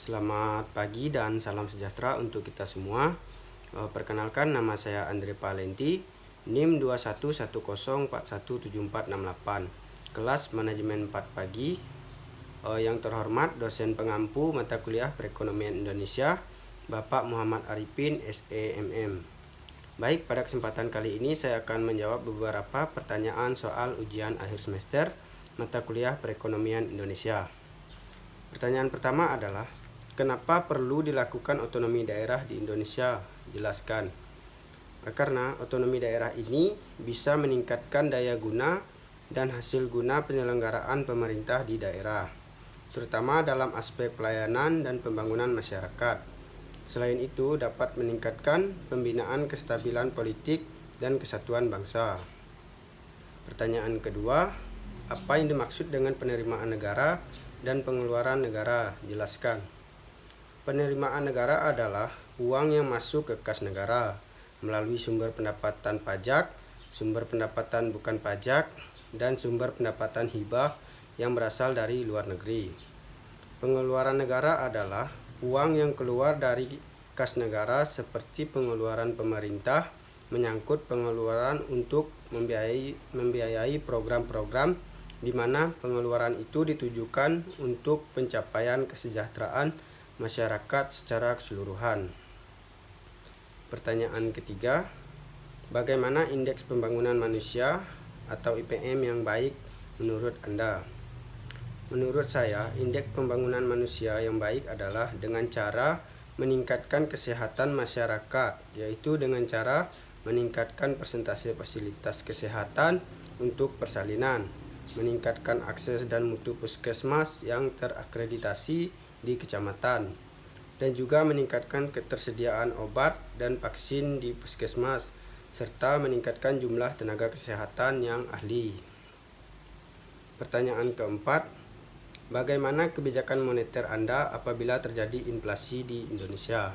Selamat pagi dan salam sejahtera untuk kita semua. Perkenalkan, nama saya Andre Palenti, NIM 2110417468, kelas manajemen 4 pagi. Yang terhormat dosen pengampu mata kuliah Perekonomian Indonesia, Bapak Muhammad Arifin, SEMM. Baik, pada kesempatan kali ini saya akan menjawab beberapa pertanyaan soal ujian akhir semester mata kuliah Perekonomian Indonesia. Pertanyaan pertama adalah, kenapa perlu dilakukan otonomi daerah di Indonesia? Jelaskan. Karena otonomi daerah ini bisa meningkatkan daya guna dan hasil guna penyelenggaraan pemerintah di daerah, terutama dalam aspek pelayanan dan pembangunan masyarakat. Selain itu, dapat meningkatkan pembinaan kestabilan politik dan kesatuan bangsa. Pertanyaan kedua, apa yang dimaksud dengan penerimaan negara dan pengeluaran negara? Jelaskan. Penerimaan negara adalah uang yang masuk ke kas negara melalui sumber pendapatan pajak, sumber pendapatan bukan pajak, dan sumber pendapatan hibah yang berasal dari luar negeri. Pengeluaran negara adalah uang yang keluar dari kas negara seperti pengeluaran pemerintah menyangkut pengeluaran untuk membiayai program-program di mana pengeluaran itu ditujukan untuk pencapaian kesejahteraan masyarakat secara keseluruhan. Pertanyaan ketiga, bagaimana indeks pembangunan manusia atau IPM yang baik menurut Anda? Menurut saya, indeks pembangunan manusia yang baik adalah dengan cara meningkatkan kesehatan masyarakat, yaitu dengan cara meningkatkan persentase fasilitas kesehatan untuk persalinan, meningkatkan akses dan mutu puskesmas yang terakreditasi di kecamatan, dan juga meningkatkan ketersediaan obat dan vaksin di puskesmas, serta meningkatkan jumlah tenaga kesehatan yang ahli. Pertanyaan keempat, bagaimana kebijakan moneter Anda apabila terjadi inflasi di Indonesia?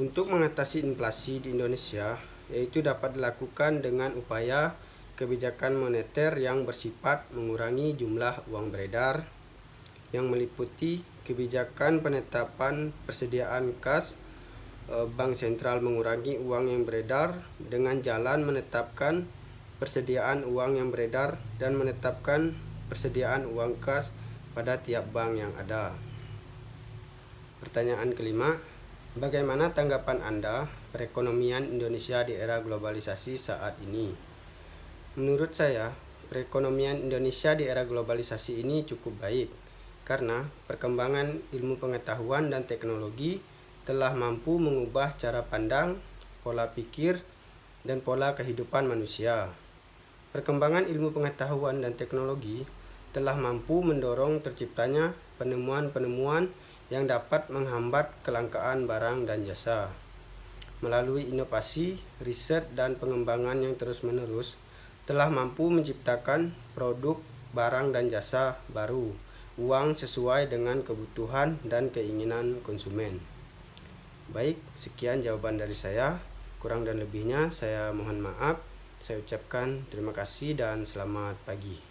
Untuk mengatasi inflasi di Indonesia, yaitu dapat dilakukan dengan upaya kebijakan moneter yang bersifat mengurangi jumlah uang beredar, yang meliputi kebijakan penetapan persediaan kas. Bank sentral mengurangi uang yang beredar dengan jalan menetapkan persediaan uang yang beredar dan menetapkan persediaan uang kas pada tiap bank yang ada. Pertanyaan kelima, bagaimana tanggapan Anda perekonomian Indonesia di era globalisasi saat ini? Menurut saya, perekonomian Indonesia di era globalisasi ini cukup baik, karena perkembangan ilmu pengetahuan dan teknologi telah mampu mengubah cara pandang, pola pikir, dan pola kehidupan manusia. Perkembangan ilmu pengetahuan dan teknologi telah mampu mendorong terciptanya penemuan-penemuan yang dapat menghambat kelangkaan barang dan jasa. Melalui inovasi, riset, dan pengembangan yang terus-menerus, telah mampu menciptakan produk, barang, dan jasa baru, uang sesuai dengan kebutuhan dan keinginan konsumen. Baik, sekian jawaban dari saya. Kurang dan lebihnya saya mohon maaf. Saya ucapkan terima kasih dan selamat pagi.